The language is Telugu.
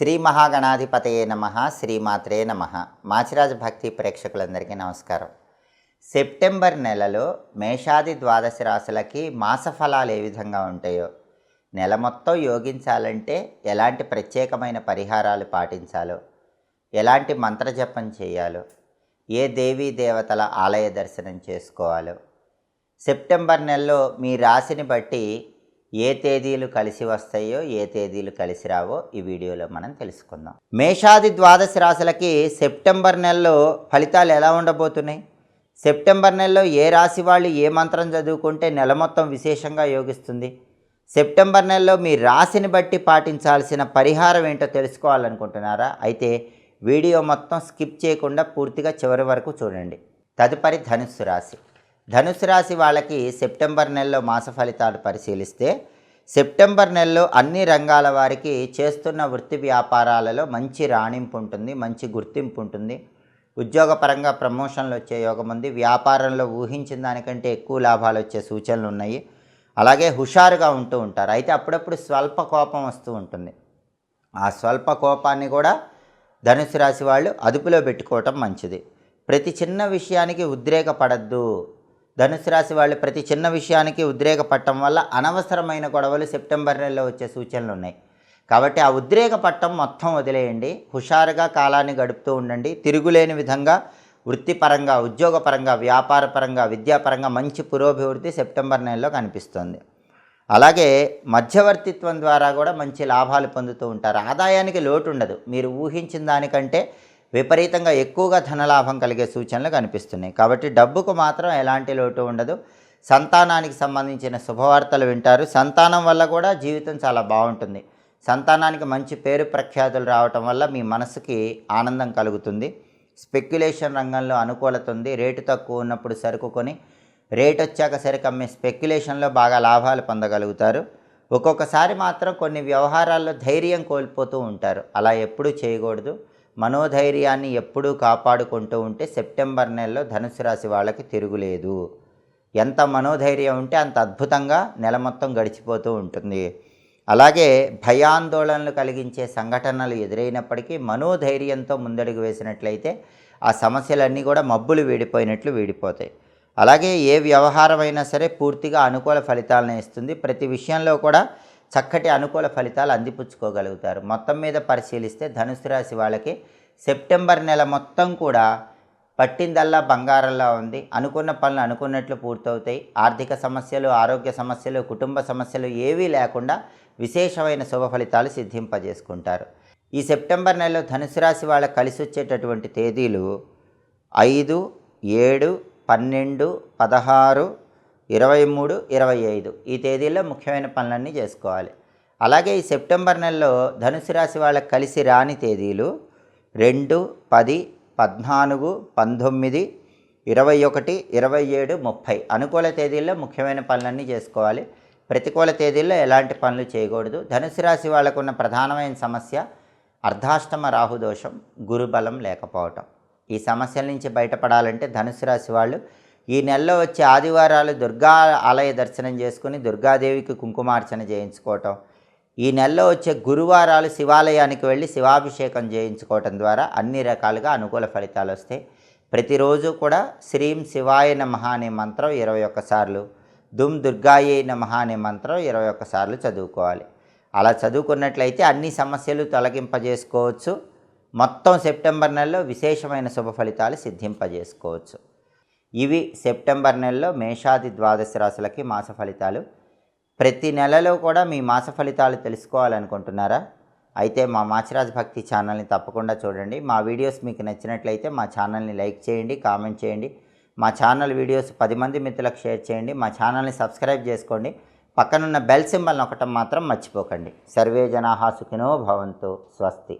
శ్రీ మహాగణాధిపతయే నమః, శ్రీమాత్రే నమః. మాచిరాజు భక్తి ప్రేక్షకులందరికీ నమస్కారం. సెప్టెంబర్ నెలలో మేషాది ద్వాదశ రాశులకి మాస ఫలాలు ఏ విధంగా ఉంటాయో, నెల మొత్తం యోగించాలంటే ఎలాంటి ప్రత్యేకమైన పరిహారాలు పాటించాలో, ఎలాంటి మంత్రజపం చేయాలో, ఏ దేవీ దేవతల ఆలయ దర్శనం చేసుకోవాలో, సెప్టెంబర్ నెలలో మీ రాశిని బట్టి ఏ తేదీలు కలిసి వస్తాయో, ఏ తేదీలు కలిసి రావో ఈ వీడియోలో మనం తెలుసుకుందాం. మేషాది ద్వాదశ రాశులకి సెప్టెంబర్ నెలలో ఫలితాలు ఎలా ఉండబోతున్నాయి, సెప్టెంబర్ నెలలో ఏ రాశి వాళ్ళు ఏ మంత్రం చదువుకుంటే నెల మొత్తం విశేషంగా యోగిస్తుంది, సెప్టెంబర్ నెలలో మీ రాశిని బట్టి పాటించాల్సిన పరిహారం ఏంటో తెలుసుకోవాలనుకుంటున్నారా? అయితే వీడియో మొత్తం స్కిప్ చేయకుండా పూర్తిగా చివరి వరకు చూడండి. తదుపరి ధనుస్సు రాశి. ధనుసు రాశి వాళ్ళకి సెప్టెంబర్ నెలలో మాస ఫలితాలు పరిశీలిస్తే, సెప్టెంబర్ నెలలో అన్ని రంగాల వారికి చేస్తున్న వృత్తి వ్యాపారాలలో మంచి రాణింపు ఉంటుంది, మంచి గుర్తింపు ఉంటుంది. ఉద్యోగపరంగా ప్రమోషన్లు వచ్చే యోగం ఉంది. వ్యాపారంలో ఊహించిన దానికంటే ఎక్కువ లాభాలు వచ్చే సూచనలు ఉన్నాయి. అలాగే హుషారుగా ఉంటూ ఉంటారు. అయితే అప్పుడప్పుడు స్వల్ప కోపం వస్తూ ఉంటుంది. ఆ స్వల్ప కోపాన్ని కూడా ధనుసు రాశి వాళ్ళు అదుపులో పెట్టుకోవటం మంచిది. ప్రతి చిన్న విషయానికి ఉద్రేకపడద్దు. ధనుసు రాశి వాళ్ళు ప్రతి చిన్న విషయానికి ఉద్రేకపడటం వల్ల అనవసరమైన గొడవలు సెప్టెంబర్ నెలలో వచ్చే సూచనలు ఉన్నాయి. కాబట్టి ఆ ఉద్రేకపడటం మొత్తం వదిలేయండి. హుషారుగా కాలాన్ని గడుపుతూ ఉండండి. తిరుగులేని విధంగా వృత్తిపరంగా, ఉద్యోగపరంగా, వ్యాపారపరంగా, విద్యాపరంగా మంచి పురోభివృద్ధి సెప్టెంబర్ నెలలో కనిపిస్తుంది. అలాగే మధ్యవర్తిత్వం ద్వారా కూడా మంచి లాభాలు పొందుతూ ఉంటారు. ఆదాయానికి లోటు ఉండదు. మీరు ఊహించిన దానికంటే విపరీతంగా ఎక్కువగా ధనలాభం కలిగే సూచనలు కనిపిస్తున్నాయి. కాబట్టి డబ్బుకు మాత్రం ఎలాంటి లోటు ఉండదు. సంతానానికి సంబంధించిన శుభవార్తలు వింటారు. సంతానం వల్ల కూడా జీవితం చాలా బాగుంటుంది. సంతానానికి మంచి పేరు ప్రఖ్యాతులు రావటం వల్ల మీ మనసుకి ఆనందం కలుగుతుంది. స్పెక్యులేషన్ రంగంలో అనుకూలత ఉంది. రేటు తక్కువ ఉన్నప్పుడు సరుకు కొని రేట్ వచ్చాక సరుకు అమ్మే స్పెక్యులేషన్లో బాగా లాభాలు పొందగలుగుతారు. ఒక్కొక్కసారి మాత్రం కొన్ని వ్యవహారాల్లో ధైర్యం కోల్పోతూ ఉంటారు. అలా ఎప్పుడూ చేయకూడదు. మనోధైర్యాన్ని ఎప్పుడూ కాపాడుకుంటూ ఉంటే సెప్టెంబర్ నెలలో ధనుసు రాశి వాళ్ళకి తిరుగులేదు. ఎంత మనోధైర్యం ఉంటే అంత అద్భుతంగా నెల మొత్తం గడిచిపోతూ ఉంటుంది. అలాగే భయాందోళనలు కలిగించే సంఘటనలు ఎదురైనప్పటికీ మనోధైర్యంతో ముందడుగు వేసినట్లయితే ఆ సమస్యలన్నీ కూడా మబ్బులు వీడిపోయినట్లు వీడిపోతాయి. అలాగే ఏ వ్యవహారమైనా సరే పూర్తిగా అనుకూల ఫలితాలను ఇస్తుంది. ప్రతి విషయంలో కూడా చక్కటి అనుకూల ఫలితాలు అందిపుచ్చుకోగలుగుతారు. మొత్తం మీద పరిశీలిస్తే ధనుసు రాశి వాళ్ళకి సెప్టెంబర్ నెల మొత్తం కూడా పట్టిందల్లా బంగారంలా ఉంది. అనుకున్న పనులు అనుకున్నట్లు పూర్తవుతాయి. ఆర్థిక సమస్యలు, ఆరోగ్య సమస్యలు, కుటుంబ సమస్యలు ఏవీ లేకుండా విశేషమైన శుభ ఫలితాలు సిద్ధింపజేసుకుంటారు. ఈ సెప్టెంబర్ నెలలో ధనుసు రాశి వాళ్ళకి కలిసి వచ్చేటటువంటి తేదీలు 5, 7, 12, 16, 23, 25 ఈ తేదీల్లో ముఖ్యమైన పనులన్నీ చేసుకోవాలి. అలాగే ఈ సెప్టెంబర్ నెలలో ధనుసు రాశి వాళ్ళకి కలిసి రాని తేదీలు 2, 10, 14, 19, 21, 27, 30 అనుకూల తేదీల్లో ముఖ్యమైన పనులన్నీ చేసుకోవాలి. ప్రతికూల తేదీల్లో ఎలాంటి పనులు చేయకూడదు. ధనుసు రాశి వాళ్ళకు ఉన్న ప్రధానమైన సమస్య అర్ధాష్టమ రాహుదోషం, గురుబలం లేకపోవటం. ఈ సమస్యల నుంచి బయటపడాలంటే ధనుసు రాశి వాళ్ళు ఈ నెలలో వచ్చే ఆదివారాలు దుర్గా ఆలయ దర్శనం చేసుకుని దుర్గాదేవికి కుంకుమార్చన చేయించుకోవటం, ఈ నెలలో వచ్చే గురువారాలు శివాలయానికి వెళ్ళి శివాభిషేకం చేయించుకోవటం ద్వారా అన్ని రకాలుగా అనుకూల ఫలితాలు వస్తాయి. ప్రతిరోజు కూడా శ్రీం శివాయ నమః అనే మంత్రం 21 సార్లు, దుమ్ దుర్గాయే నమః అనే మంత్రం 21 సార్లు చదువుకోవాలి. అలా చదువుకున్నట్లయితే అన్ని సమస్యలు తొలగింపజేసుకోవచ్చు. మొత్తం సెప్టెంబర్ నెలలో విశేషమైన శుభ ఫలితాలు సిద్ధింపజేసుకోవచ్చు. ఇవి సెప్టెంబర్ నెలలో మేషాది ద్వాదశ రాశులకి మాస ఫలితాలు. ప్రతి నెలలో కూడా మీ మాస ఫలితాలు తెలుసుకోవాలనుకుంటున్నారా? అయితే మా మాచిరాజ్ భక్తి ఛానల్ని తప్పకుండా చూడండి. మా వీడియోస్ మీకు నచ్చినట్లయితే మా ఛానల్ని లైక్ చేయండి, కామెంట్ చేయండి. మా ఛానల్ వీడియోస్ 10 మంది మిత్రులకు షేర్ చేయండి. మా ఛానల్ని సబ్స్క్రైబ్ చేసుకోండి. పక్కనున్న బెల్ సింబల్ నొక్కటం మాత్రం మర్చిపోకండి. సర్వే జనాః సుఖినో భవంతు. స్వస్తి.